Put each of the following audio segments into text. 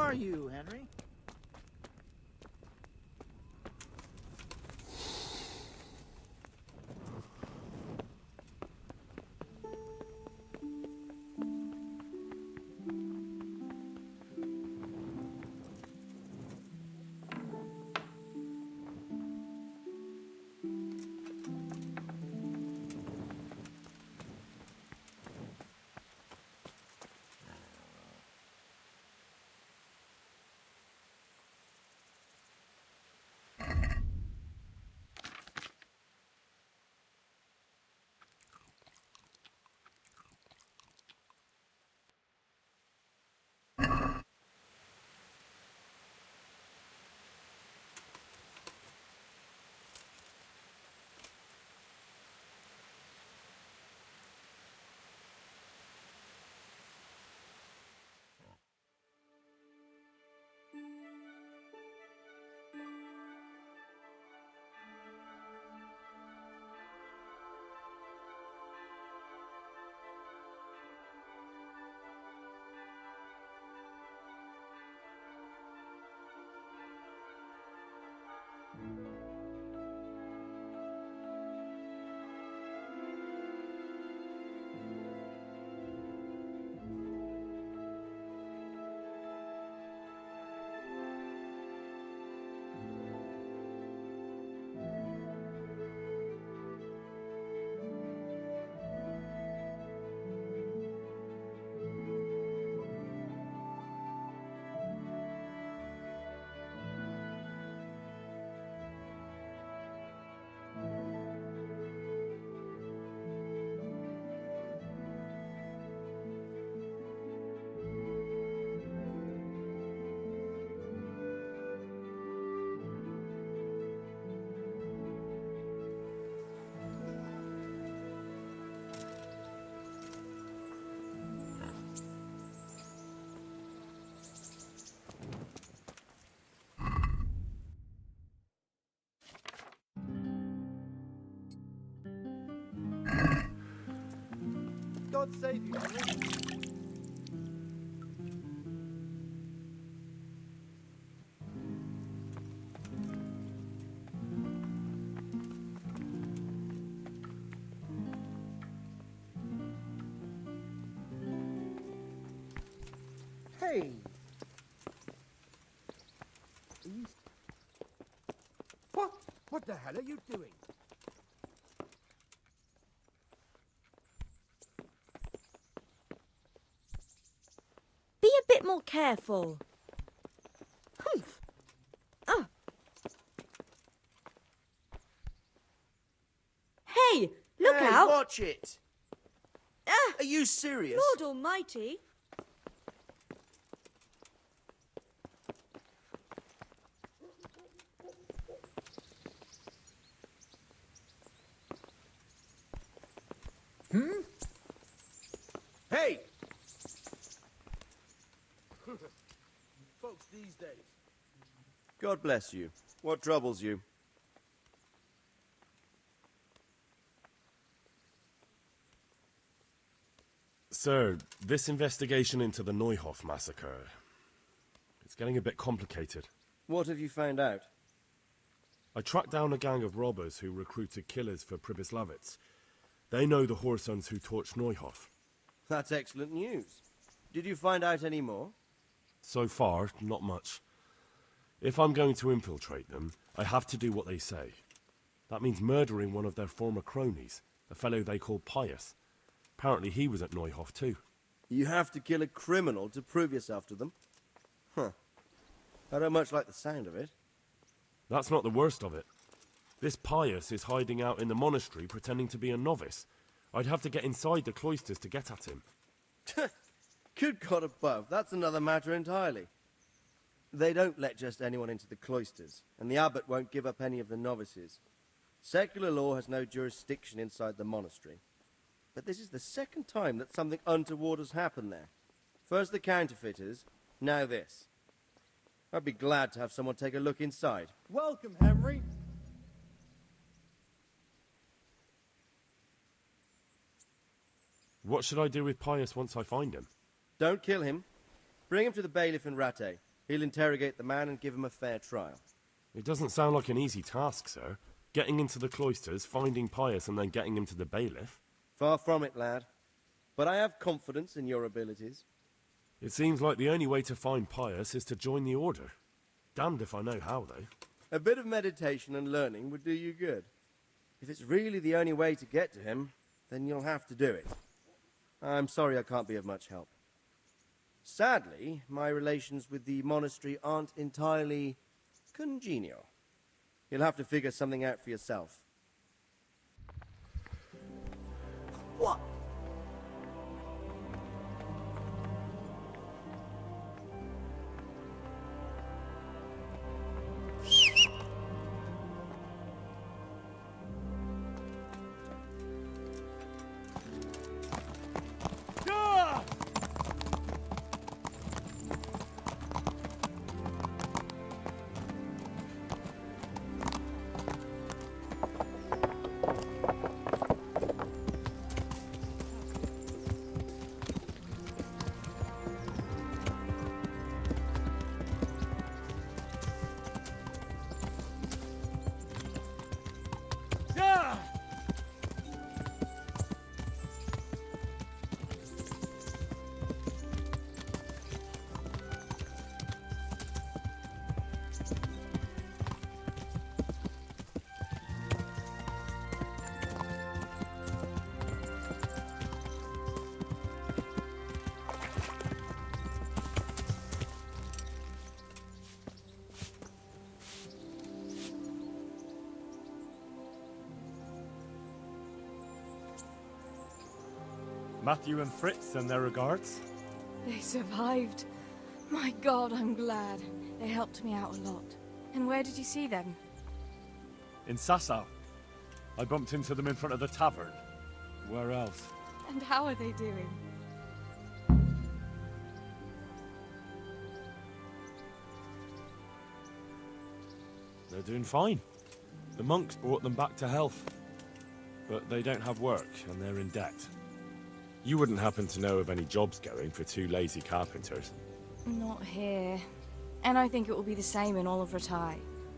are you, Henry? God save you, Henry. Hey! What? What the hell are you doing? Be a bit more careful. Humph. Oh. Hey, look Hey, out! watch it! Ah, Are you serious? Lord Almighty! Hey! Folks these days. God bless you. What troubles you? Sir, this investigation into the Neuhof massacre, it's getting a bit complicated. What have you found out? I tracked down a gang of robbers who recruited killers for Pribyslavitz. They know the whoresons who torched Neuhof. That's excellent news. Did you find out any more? So far, not much. If I'm going to infiltrate them, I have to do what they say. That means murdering one of their former cronies, a fellow they call Pius. Apparently he was at Neuhof too. You have to kill a criminal to prove yourself to them? Huh. I don't much like the sound of it. That's not the worst of it. This Pius is hiding out in the monastery pretending to be a novice. I'd have to get inside the cloisters to get at him. Good God above, that's another matter entirely. They don't let just anyone into the cloisters, and the abbot won't give up any of the novices. Secular law has no jurisdiction inside the monastery. But this is the second time that something untoward has happened there. First the counterfeiters, now this. I'd be glad to have someone take a look inside. Welcome, Henry. What should I do with Pius once I find him? Don't kill him. Bring him to the bailiff in Rattay. He'll interrogate the man and give him a fair trial. It doesn't sound like an easy task, sir. Getting into the cloisters, finding Pius, and then getting him to the bailiff. Far from it, lad. But I have confidence in your abilities. It seems like the only way to find Pius is to join the order. Damned if I know how, though. A bit of meditation and learning would do you good. If it's really the only way to get to him, then you'll have to do it. I'm sorry I can't be of much help. Sadly, my relations with the monastery aren't entirely congenial. You'll have to figure something out for yourself. What? Matthew and Fritz send their regards. They survived. My God, I'm glad. They helped me out a lot. And where did you see them? In Sasau. I bumped into them in front of the tavern. Where else? And how are they doing? They're doing fine. The monks brought them back to health. But they don't have work, and they're in debt. You wouldn't happen to know of any jobs going for two lazy carpenters? Not here. And I think it will be the same in all of Ratai.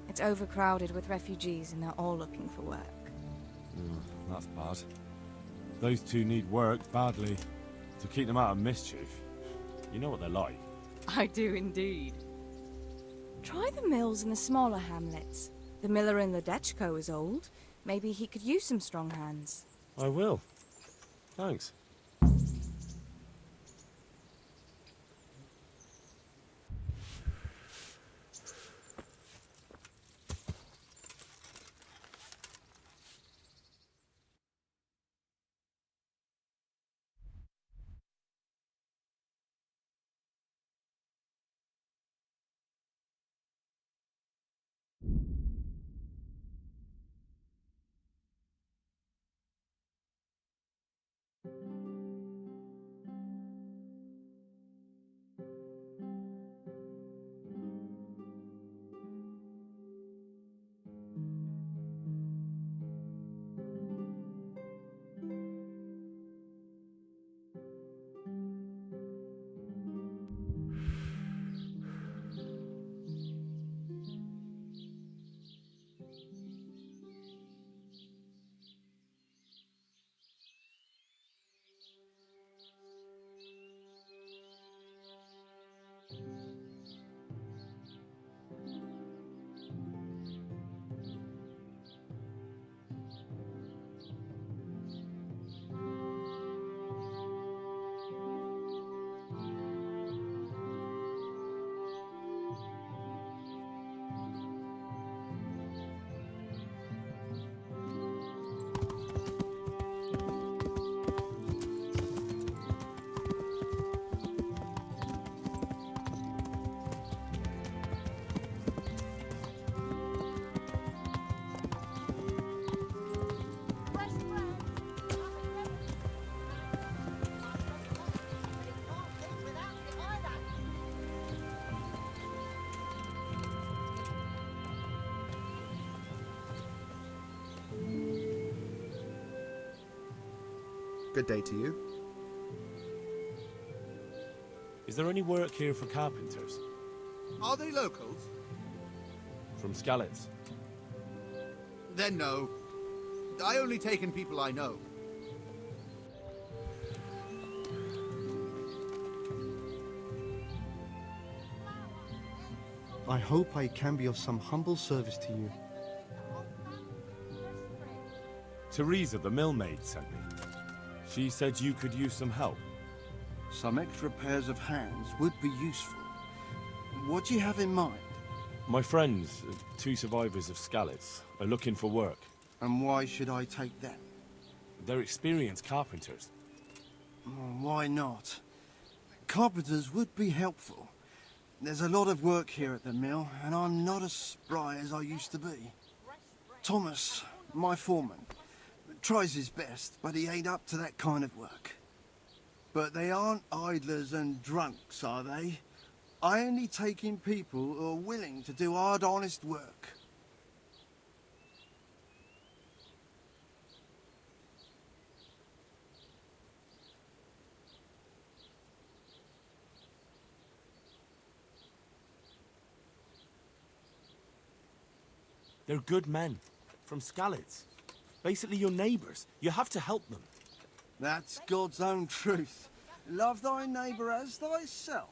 It's overcrowded with refugees and they're all looking for work. That's bad. Those two need work badly. To keep them out of mischief. You know what they're like. I do indeed. Try the mills in the smaller hamlets. The miller in the Dechko is old. Maybe he could use some strong hands. I will. Thanks. Good day to you. Is there any work here for carpenters? Are they locals? From Skalitz. Then no. I only take in people I know. I hope I can be of some humble service to you. Teresa, the millmaid, sent me. She said you could use some help. Some extra pairs of hands would be useful. What do you have in mind? My friends, 2 survivors of Skalitz, are looking for work. And why should I take them? They're experienced carpenters. Why not? Carpenters would be helpful. There's a lot of work here at the mill, and I'm not as spry as I used to be. Thomas, my foreman, tries his best, but he ain't up to that kind of work. But they aren't idlers and drunks, are they? I only take in people who are willing to do hard, honest work. They're good men. From Skalitz. Basically your neighbours. You have to help them. That's God's own truth. Love thy neighbour as thyself.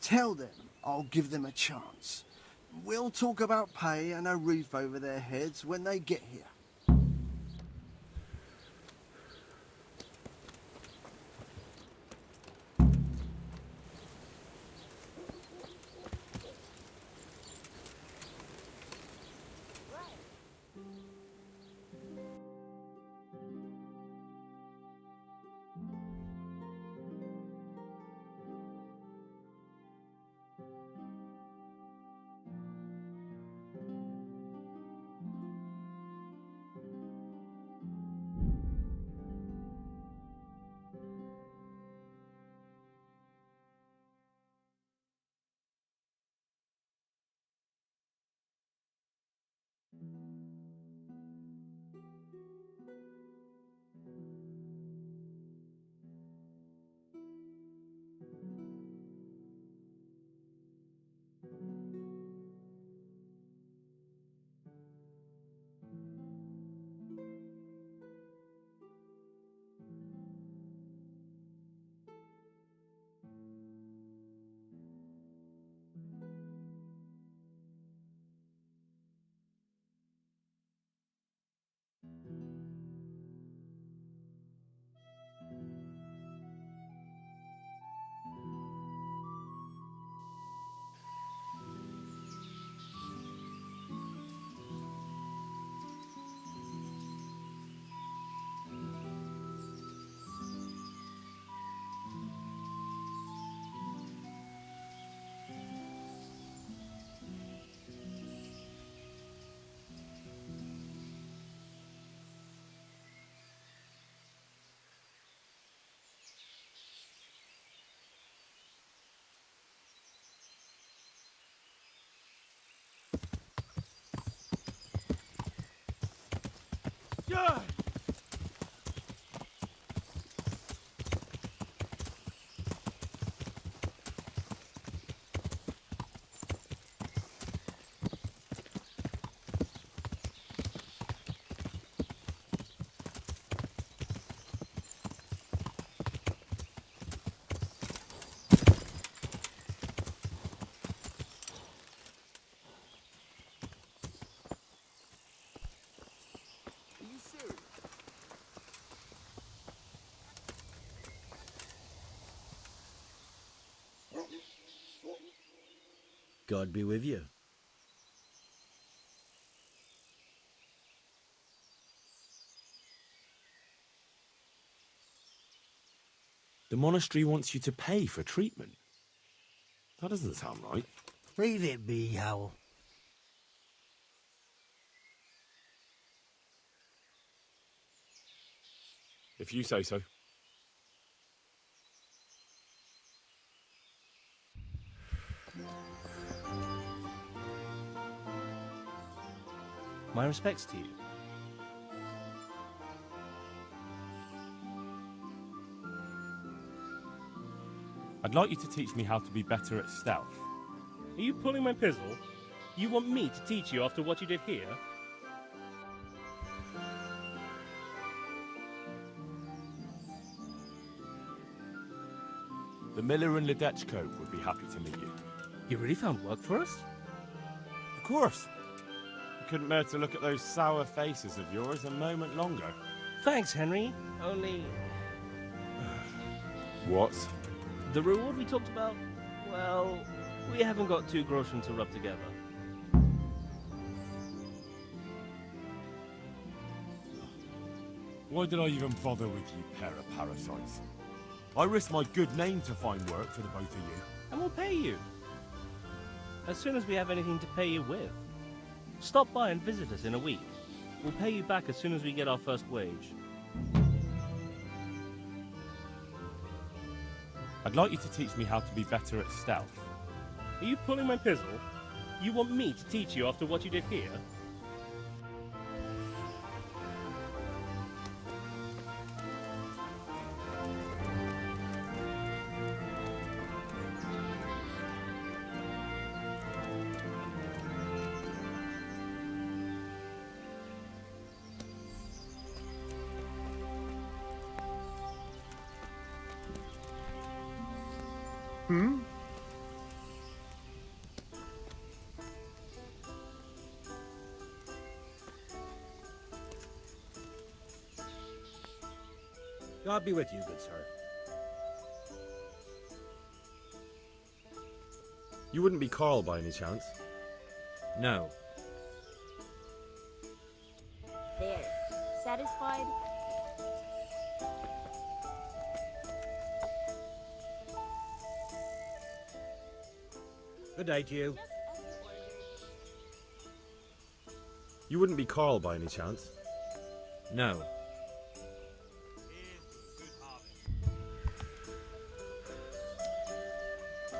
Tell them I'll give them a chance. We'll talk about pay and a roof over their heads when they get here. Yeah! God be with you. The monastery wants you to pay for treatment. That doesn't sound right. Leave it be, Howell. If you say so. My respects to you. I'd like you to teach me how to be better at stealth. Are you pulling my pizzle? You want me to teach you after what you did here? The miller in Ledechko would be happy to meet you. You really found work for us? Of course. I couldn't bear to look at those sour faces of yours a moment longer. Thanks, Henry. Only... What? the reward we talked about? Well, we haven't got 2 groschen to rub together. Why did I even bother with you pair of parasites? I risked my good name to find work for the both of you. And we'll pay you. As soon as we have anything to pay you with. Stop by and visit us in a week. We'll pay you back as soon as we get our first wage. I'd like you to teach me how to be better at stealth. Are you pulling my pizzle? You want me to teach you after what you did here? God be with you, good sir. You wouldn't be Carl by any chance? No. There. Satisfied? Good day to you. You wouldn't be Carl by any chance? No.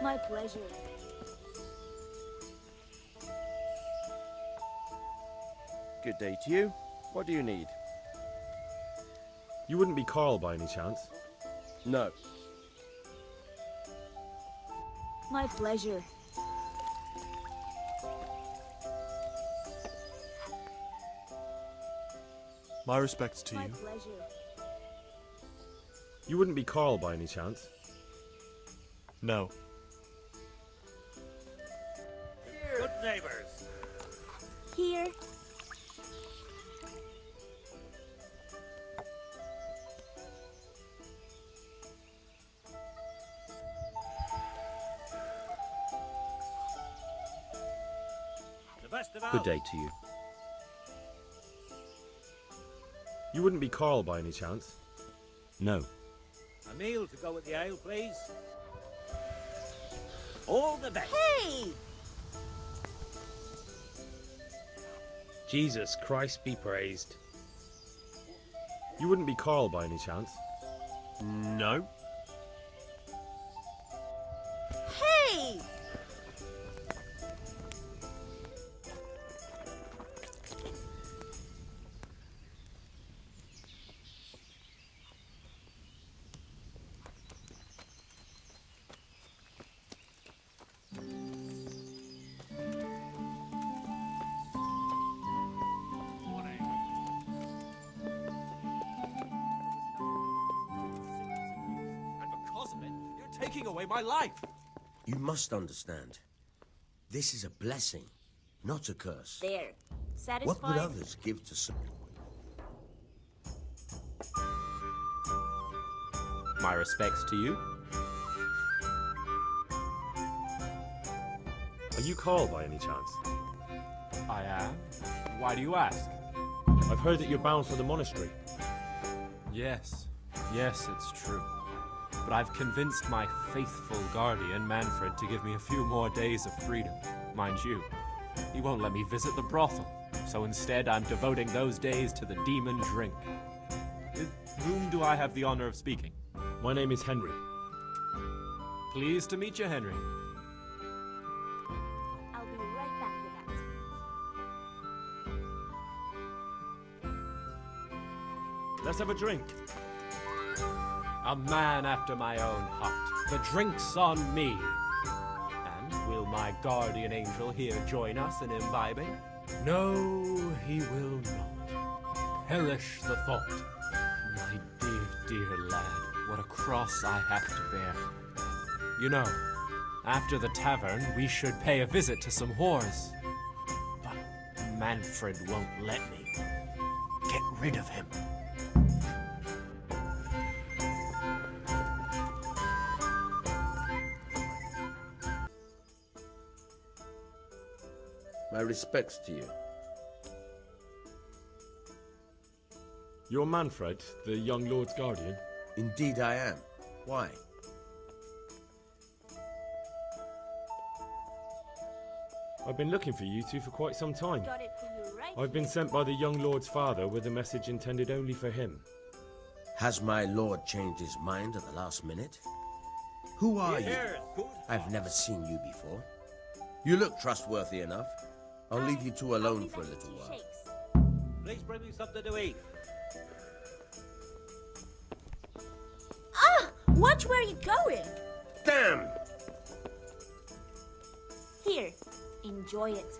My pleasure. Good day to you. What do you need? You wouldn't be Carl by any chance? No. My pleasure. My respects to My you. pleasure. You wouldn't be Carl by any chance? No. Good neighbors. Here. Good day to you. You wouldn't be Carl by any chance? No. A meal to go with the ale, please. All the best. Hey! Jesus Christ be praised. You wouldn't be Carl by any chance? No. Hey! Taking away my life. You must understand. This is a blessing, not a curse. There. Satisfied? What would others give to some? My respects to you. Are you Carl by any chance? I am. Why do you ask? I've heard that you're bound for the monastery. Yes. Yes, it's true. But I've convinced my faithful guardian, Manfred, to give me a few more days of freedom. Mind you, he won't let me visit the brothel, so instead I'm devoting those days to the demon drink. With whom do I have the honor of speaking? My name is Henry. Pleased to meet you, Henry. I'll be right back with that. Let's have a drink. A man after my own heart. The drink's on me. And we'll my guardian angel here join us in imbibing? No, he will not. Perish the thought. My dear, dear lad, what a cross I have to bear. You know, after the tavern, we should pay a visit to some whores. But Manfred won't let me. Get rid of him. My respects to you. You're Manfred, the young lord's guardian? Indeed I am. Why? I've been looking for you two for quite some time. Got it for you right I've been sent by the young lord's father with a message intended only for him. Has my lord changed his mind at the last minute? Who are you? I've never seen you before. You look trustworthy enough. I'll leave you two alone for a little while. Please bring me something to eat. Ah! Watch where you're going! Damn! Here, enjoy it.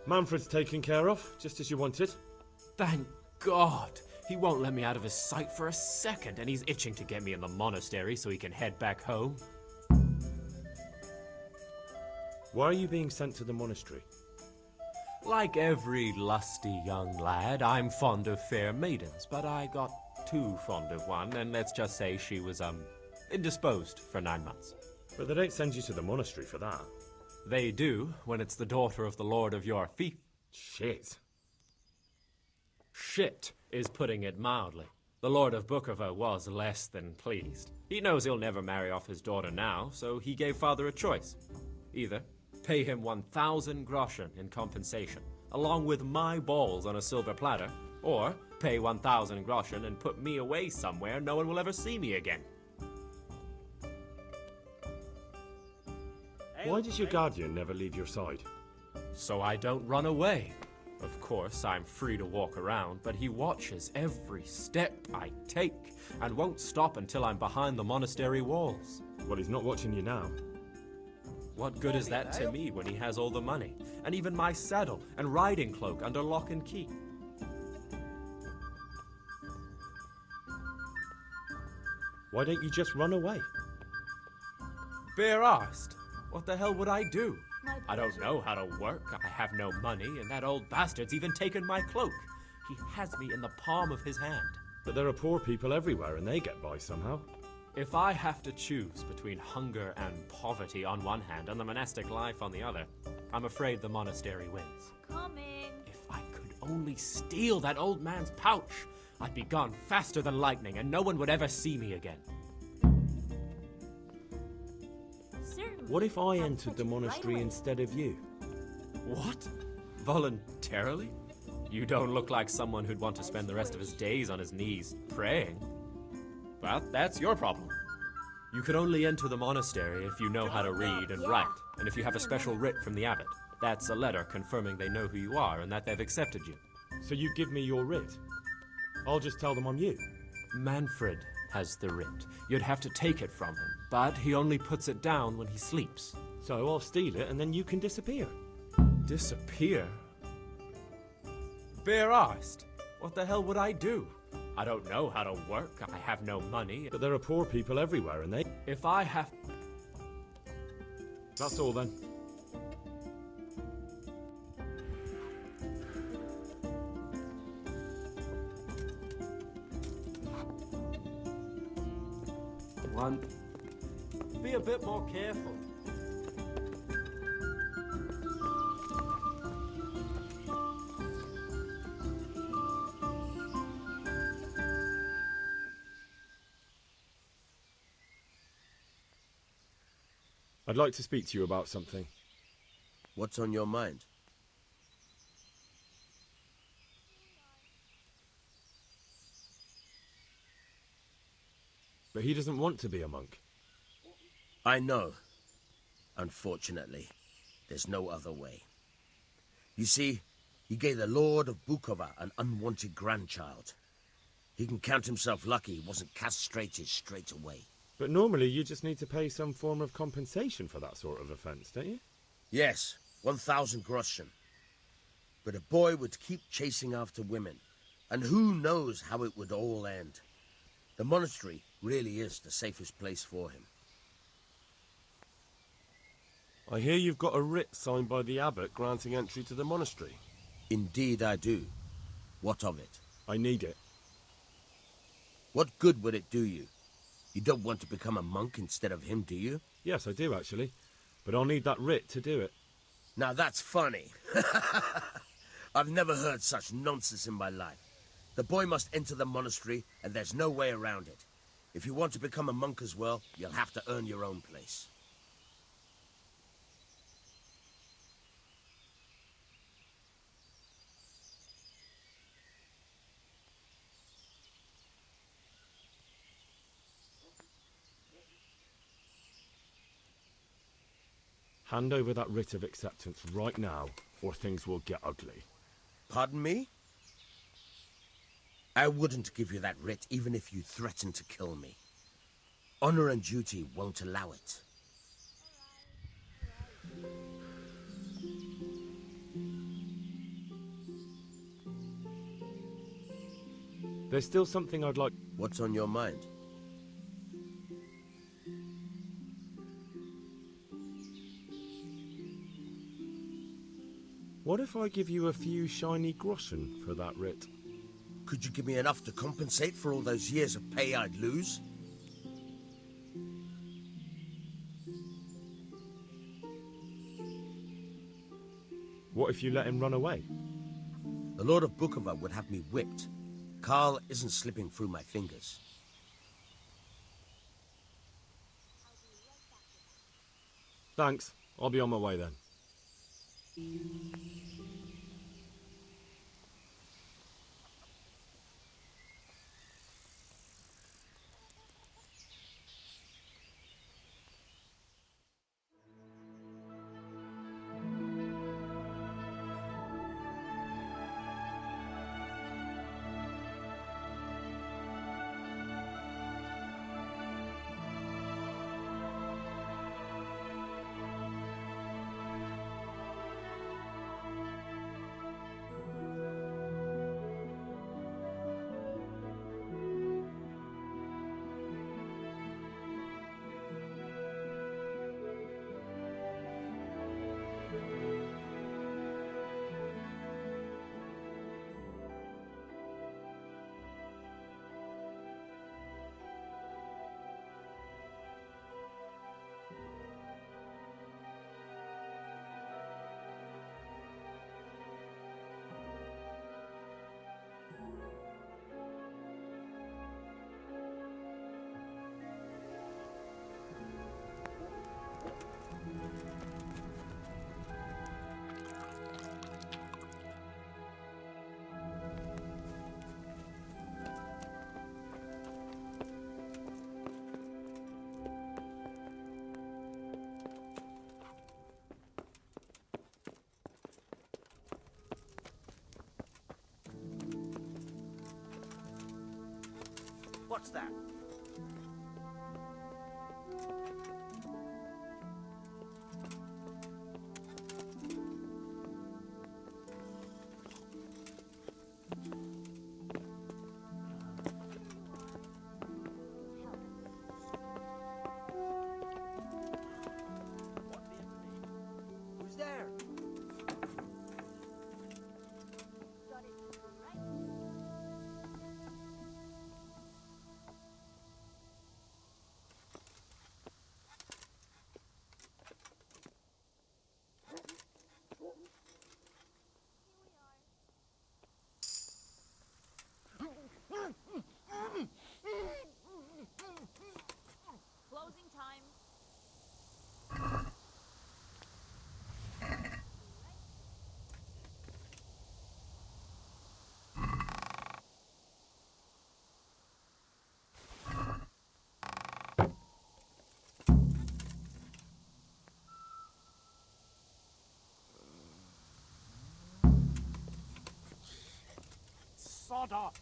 Manfred's taken care of, just as you wanted. Thank God! He won't let me out of his sight for a second, and he's itching to get me in the monastery so he can head back home. Why are you being sent to the monastery? Like every lusty young lad, I'm fond of fair maidens, but I got too fond of one, and let's just say she was, indisposed for 9 months. But they don't send you to the monastery for that. They do, when it's the daughter of the lord of your fief. Shit. Shit is putting it mildly. The Lord of Bukovo was less than pleased. He knows he'll never marry off his daughter now, so he gave father a choice. Either pay him 1,000 groschen in compensation, along with my balls on a silver platter, or pay 1,000 groschen and put me away somewhere no one will ever see me again. Why does your guardian never leave your side? So I don't run away. Of course, I'm free to walk around, but he watches every step I take and won't stop until I'm behind the monastery walls. Well, he's not watching you now. What good is that to me when he has all the money, and even my saddle and riding cloak under lock and key? Why don't you just run away? Bare-arsed? What the hell would I do? I don't know how to work, I have no money, and that old bastard's even taken my cloak. He has me in the palm of his hand. But there are poor people everywhere and they get by somehow. If I have to choose between hunger and poverty on one hand and the monastic life on the other, I'm afraid the monastery wins. Coming. If I could only steal that old man's pouch, I'd be gone faster than lightning and no one would ever see me again. What if I entered the monastery instead of you? What? Voluntarily? You don't look like someone who'd want to spend the rest of his days on his knees praying. But that's your problem. You can only enter the monastery if you know how to read and write, and if you have a special writ from the abbot. That's a letter confirming they know who you are and that they've accepted you. So you give me your writ? I'll just tell them I'm you. Manfred has the writ. You'd have to take it from him, but he only puts it down when he sleeps. So I'll steal it and then you can disappear. Disappear? Bare-arsed? What the hell would I do? I don't know how to work, I have no money. But there are poor people everywhere and they... If I have... That's all then. One. Be a bit more careful. I'd like to speak to you about something. What's on your mind? But he doesn't want to be a monk. I know. Unfortunately, there's no other way. You see, he gave the Lord of Bukova an unwanted grandchild. He can count himself lucky he wasn't castrated straight away. But normally you just need to pay some form of compensation for that sort of offence, don't you? Yes, 1,000 groschen. But a boy would keep chasing after women, and who knows how it would all end. The monastery really is the safest place for him. I hear you've got a writ signed by the abbot granting entry to the monastery. Indeed I do. What of it? I need it. What good would it do you? You don't want to become a monk instead of him, do you? Yes, I do, actually. But I'll need that writ to do it. Now that's funny. I've never heard such nonsense in my life. The boy must enter the monastery, and there's no way around it. If you want to become a monk as well, you'll have to earn your own place. Hand over that writ of acceptance right now, or things will get ugly. Pardon me? I wouldn't give you that writ even if you threatened to kill me. Honor and duty won't allow it. There's still something I'd like... What's on your mind? What if I give you a few shiny groschen for that writ? Could you give me enough to compensate for all those years of pay I'd lose? What if you let him run away? The Lord of Bukova would have me whipped. Karl isn't slipping through my fingers. Thanks. I'll be on my way then. What's that? Who's there? sod off.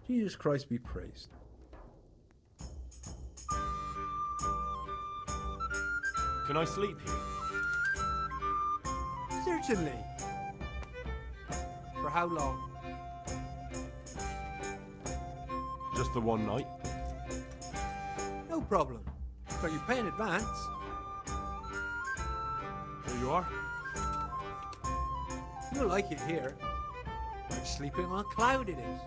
Jesus Christ be praised. Can I sleep here? Certainly. For how long? Just the one night? No problem. But you pay in advance. Here you are. You'll like it here. Like sleeping on a cloud it is.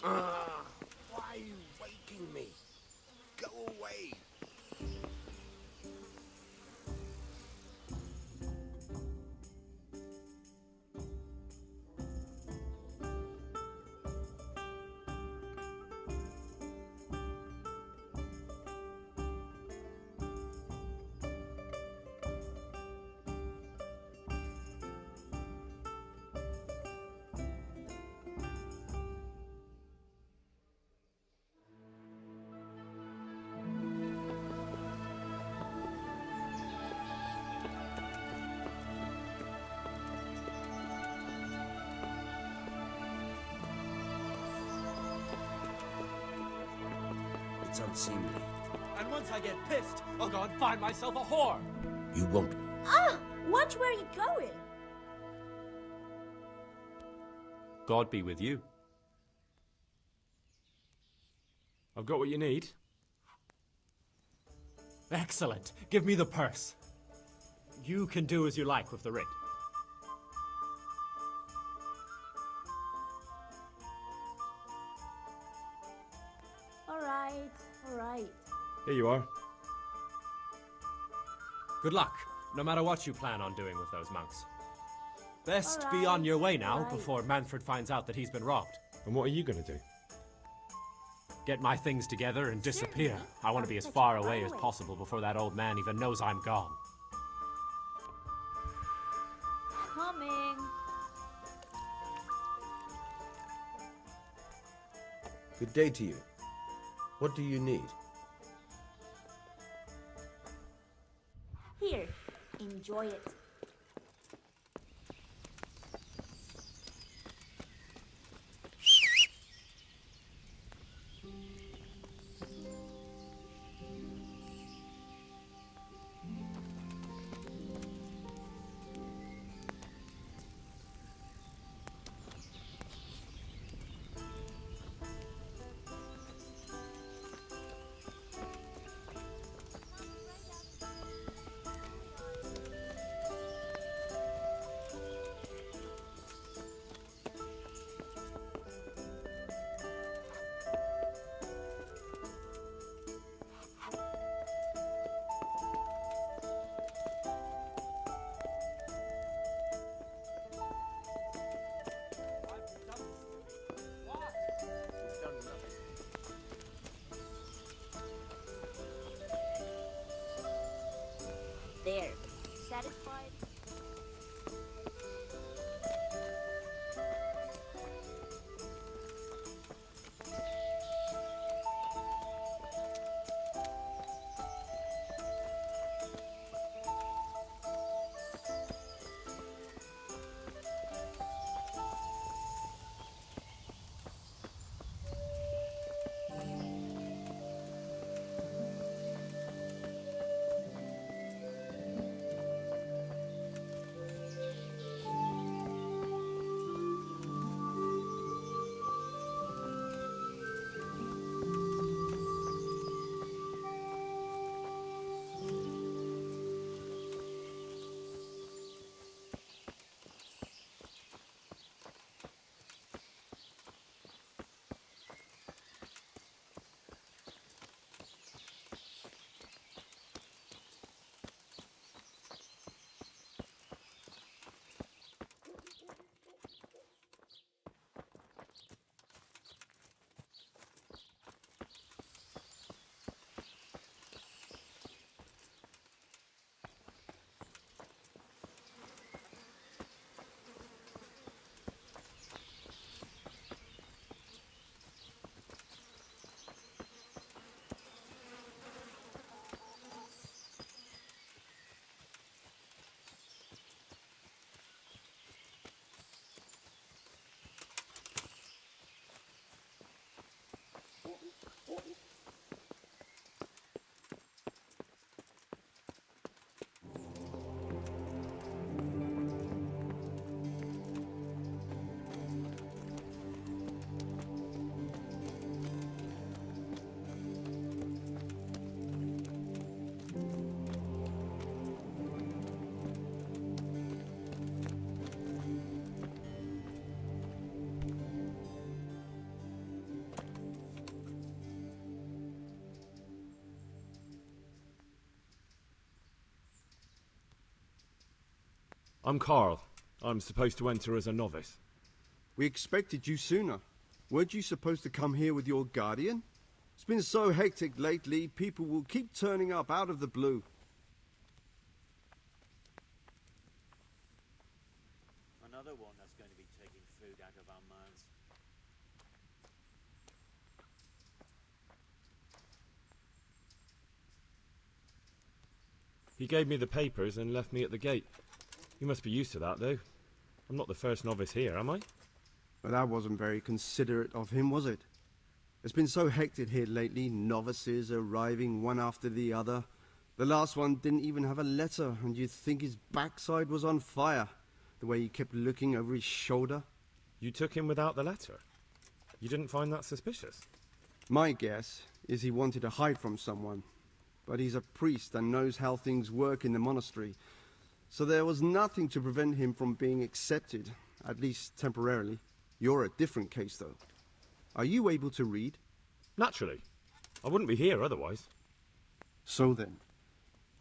Why are you waking me? Go away. unseemly. And once I get pissed, I'll go and find myself a whore. You won't. Ah! Watch where you're going! God be with you. I've got what you need. Excellent. Give me the purse. You can do as you like with the writ. Alright. Here you are. Good luck, no matter what you plan on doing with those monks. Best be Alright, on your way now alright. before Manfred finds out that he's been robbed. And what are you going to do? Get my things together and disappear. I want to be as far away as possible before that old man even knows I'm gone. Coming. Good day to you. What do you need? Here, enjoy it. There. Satisfied? I'm Carl. I'm supposed to enter as a novice. We expected you sooner. Weren't you supposed to come here with your guardian? It's been so hectic lately, people will keep turning up out of the blue. Another one that's going to be taking food out of our mouths. He gave me the papers and left me at the gate. You must be used to that, though. I'm not the first novice here, am I? But that wasn't very considerate of him, was it? It's been so hectic here lately, novices arriving one after the other. The last one didn't even have a letter, and you'd think his backside was on fire, the way he kept looking over his shoulder. You took him without the letter? You didn't find that suspicious? My guess is he wanted to hide from someone, but he's a priest and knows how things work in the monastery, so there was nothing to prevent him from being accepted, at least temporarily. You're a different case, though. Are you able to read? Naturally. I wouldn't be here otherwise. So then,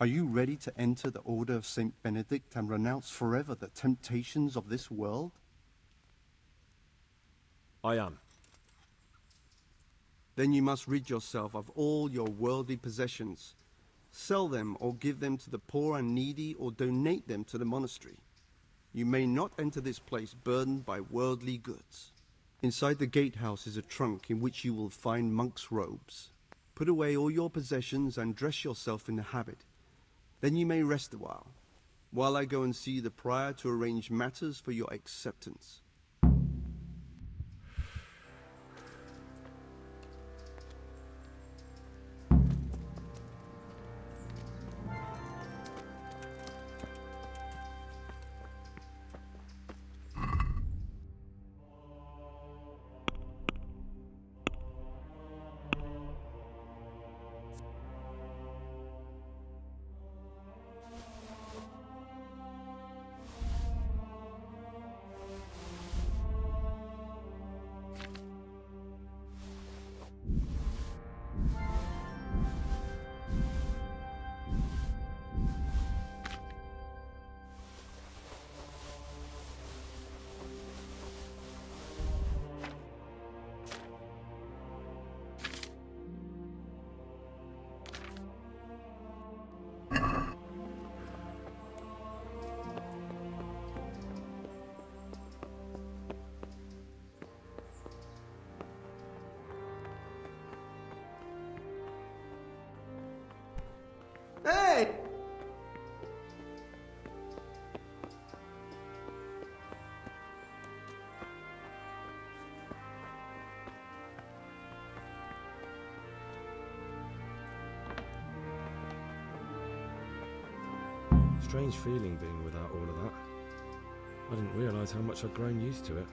are you ready to enter the Order of St. Benedict and renounce forever the temptations of this world? I am. Then you must rid yourself of all your worldly possessions. Sell them or give them to the poor and needy or donate them to the monastery. You may not enter this place burdened by worldly goods. Inside the gatehouse is a trunk in which you will find monk's robes. Put away all your possessions and dress yourself in the habit. Then you may rest a while I go and see the prior to arrange matters for your acceptance. Hey! Strange feeling being without all of that. I didn't realise how much I'd grown used to it.